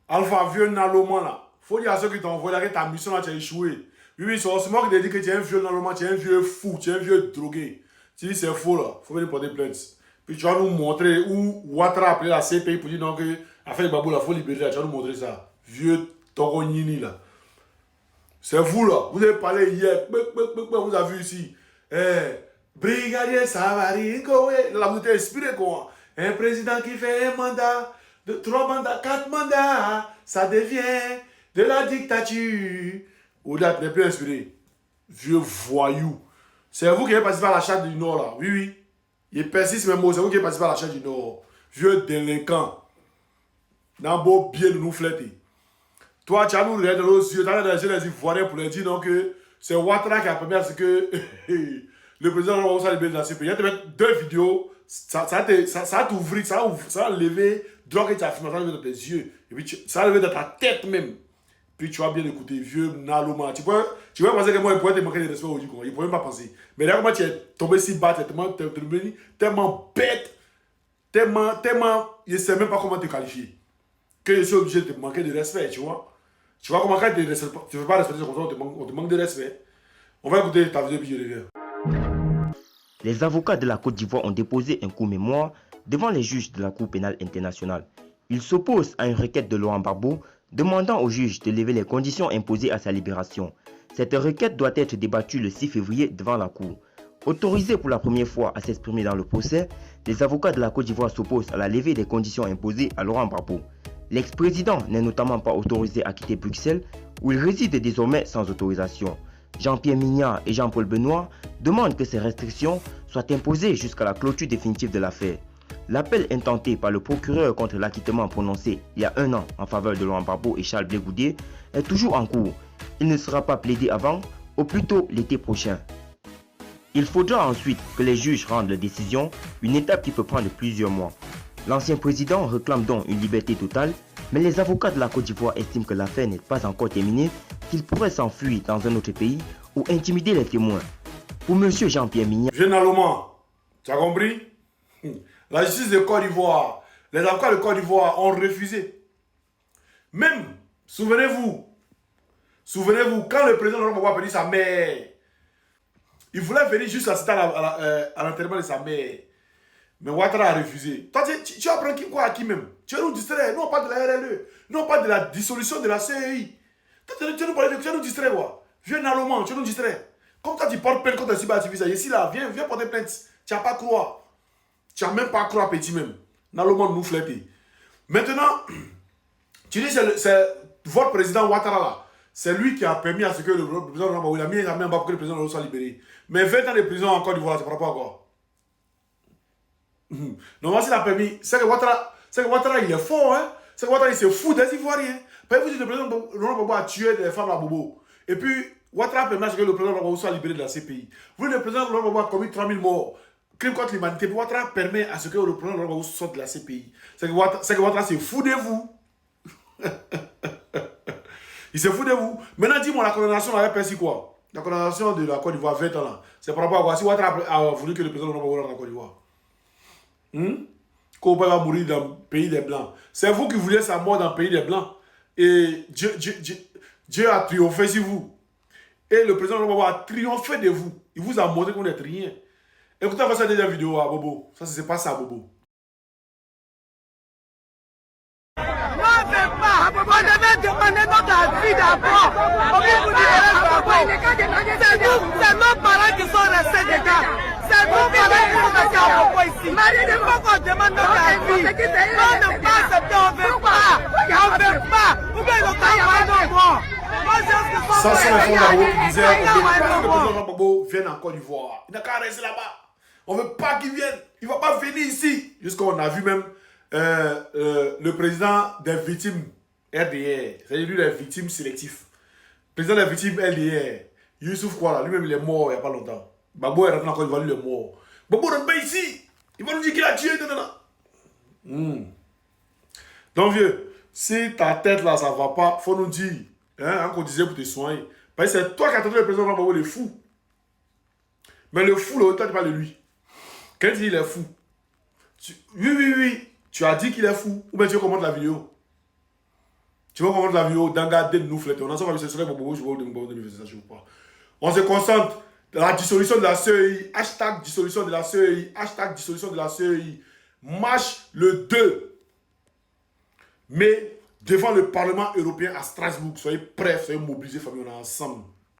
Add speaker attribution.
Speaker 1: Alpha, vieux Naloman là. Faut dire à ceux qui t'ont envoyé que ta mission là, tu as échoué. Oui, c'est moi qui t'ai dit que tu es un vieux Naloman, tu es un vieux fou, tu es un vieux drogué. Tu dis c'est faux là, faut venir porter plainte. Puis tu vas nous montrer où Ouattara a appelé la CPI pour dire non que affaire de Babou là, faut libérer là, tu vas nous montrer ça. Vieux Toronini là. C'est vous là, vous avez parlé hier, vous avez vu ici. Brigadier Savary, là vous êtes inspiré quoi. Un président qui fait un mandat, 3 mandats, 4 mandats, ça devient de la dictature. Vous n'êtes plus inspiré. Vieux voyou. C'est vous qui avez participé à la charte du Nord là. Oui, oui. Il persiste mes mots, c'est vous qui avez participé à la charte du Nord. Vieux délinquant. N'a beau bien nous fléter. Toi, tu as nous regardé dans nos yeux, tu as les Ivoiriens pour leur dire non que c'est Ouattara qui a permis à ce que le président va s'en libérer de la CPI. Il y a 2 vidéos, ça a t'ouvrir, ça a levé, drogue et tu as filmé, ça a levé dans tes yeux. Et puis ça a levé dans ta tête même. Puis tu vas bien écouter, vieux Naloma. Tu peux penser que moi, il pourrait te manquer de respect aujourd'hui. Il ne pourrait même pas penser. Mais là, comment tu es tombé si bas, tellement bête, tellement, il ne sait même pas comment te qualifier. Que je suis obligé de te manquer de respect, tu vois. Tu vois comment quand tu ne veux pas respecter son contrôle, on te manque de respect. On va écouter ta vidéo puis je reviens.
Speaker 2: Les avocats de la Côte d'Ivoire ont déposé un coup mémoire devant les juges de la Cour pénale internationale. Ils s'opposent à une requête de Laurent Gbagbo demandant au juge de lever les conditions imposées à sa libération. Cette requête doit être débattue le 6 février devant la Cour. Autorisés pour la première fois à s'exprimer dans le procès, les avocats de la Côte d'Ivoire s'opposent à la levée des conditions imposées à Laurent Gbagbo. L'ex-président n'est notamment pas autorisé à quitter Bruxelles, où il réside désormais sans autorisation. Jean-Pierre Mignard et Jean-Paul Benoît demandent que ces restrictions soient imposées jusqu'à la clôture définitive de l'affaire. L'appel intenté par le procureur contre l'acquittement prononcé il y a 1 an en faveur de Laurent Gbagbo et Charles Blé Goudier est toujours en cours. Il ne sera pas plaidé avant, au plus tôt l'été prochain. Il faudra ensuite que les juges rendent leur décision, une étape qui peut prendre plusieurs mois. L'ancien président réclame donc une liberté totale, mais les avocats de la Côte d'Ivoire estiment que l'affaire n'est pas encore terminée, qu'il pourrait s'enfuir dans un autre pays ou intimider les témoins. Pour M. Jean-Pierre Mignard...
Speaker 1: Jeune Allemand, tu as compris? La justice de Côte d'Ivoire, les avocats de Côte d'Ivoire ont refusé. Même, souvenez-vous, quand le président Laurent Gbagbo a perdu sa mère, il voulait venir juste assister à l'enterrement de sa mère. Mais Ouattara a refusé. Toi, tu apprends quoi à qui même? Tu veux nous distraire? Nous, on parle de la RLE. Nous, on parle de la dissolution de la CEI. Tu veux nous distraire quoi? Viens Naloman, tu veux nous distraire. Comme toi, tu portes plainte contre un cyberactiviste. Ici, là, viens porter plainte. Tu n'as pas croire. Tu n'as même pas croire petit même. Naloman nous fléter. Maintenant, tu dis c'est votre président Ouattara là. C'est lui qui a permis à ce que le président Laurent Gbagbo, il a mis la main en bas pour que le président Laurent soit libéré. Mais 20 ans de prison en Côte d'Ivoire, c'est par rapport à quoi? Non, s'il a permis, c'est que Ouattara, il est fort, hein. C'est que Ouattara, il se fout des Ivoiriens. Parce que vous dites que le président Laurent Gbagbo a tué des femmes à Bobo. Et puis, Ouattara permet à ce que le président Laurent Gbagbo soit libéré de la CPI. Vous dites que le président Laurent Gbagbo a commis 3000 morts, crime contre l'humanité. Ouattara permet à ce que le président Laurent Gbagbo sorte de la CPI. C'est que Ouattara se fout de vous. Il se fout de vous. Maintenant, dis-moi, la condamnation avait perçu quoi? La condamnation de la Côte d'Ivoire 20 ans là. C'est par rapport à quoi? Si Ouattara a voulu que le président Laurent Gbagbo rentre en Côte d'Ivoire. Qu'on va mourir dans le pays des Blancs. C'est vous qui vouliez sa mort dans le pays des Blancs. Et Dieu a triomphé sur vous. Et le président Laurent Gbagbo a triomphé de vous. Il vous a montré qu'on n'êtes rien. Écoutez, on va faire cette vidéo à Bobo. Ça, c'est pas ça, Bobo.
Speaker 3: On devait demander notre vie d'abord. C'est nos parents qui sont restés dedans. C'est nos parents qui sont restés à Bobo ici. Il faut qu'on demande notre vie. On ne pas accepter, on ne veut pas. On ne veut pas. Ou bien ils ont envoyé nos morts.
Speaker 1: Ça, c'est le fond d'Abo qui disait que le président Laurent Gbagbo vienne en Côte d'Ivoire. Il n'a qu'à rester là-bas. On ne veut pas qu'il vienne. Il ne va pas venir ici. Jusqu'à on a vu même le président des victimes RDR, c'est-à-dire lui les victimes sélectifs. Le président des victimes LDR, Youssouf Kouala, lui-même il est mort il n'y a pas longtemps. Gbagbo est rentré encore, il va lui, il est mort. Gbagbo rentre pas ici. Il va nous dire qu'il a tué. Donc vieux, si ta tête là ça ne va pas, il faut nous dire, hein, qu'on disait pour te soigner. Parce que c'est toi qui as traité le président Gbagbo le fou. Mais le fou, là, toi tu parles de lui. Quand tu dis il est fou, oui, tu as dit qu'il est fou. Ou bien tu commandes la vidéo. Tu vois comment la vidéo d'engager nous fléter. On a ça, c'est vrai, je vais vous donner ça, je vous parle. On se concentre. La dissolution de la CEI, hashtag dissolution de la CEI, hashtag dissolution de la CEI, marche le 2 mai devant le Parlement européen à Strasbourg. Soyez prêts, soyez mobilisés, famille, on est ensemble.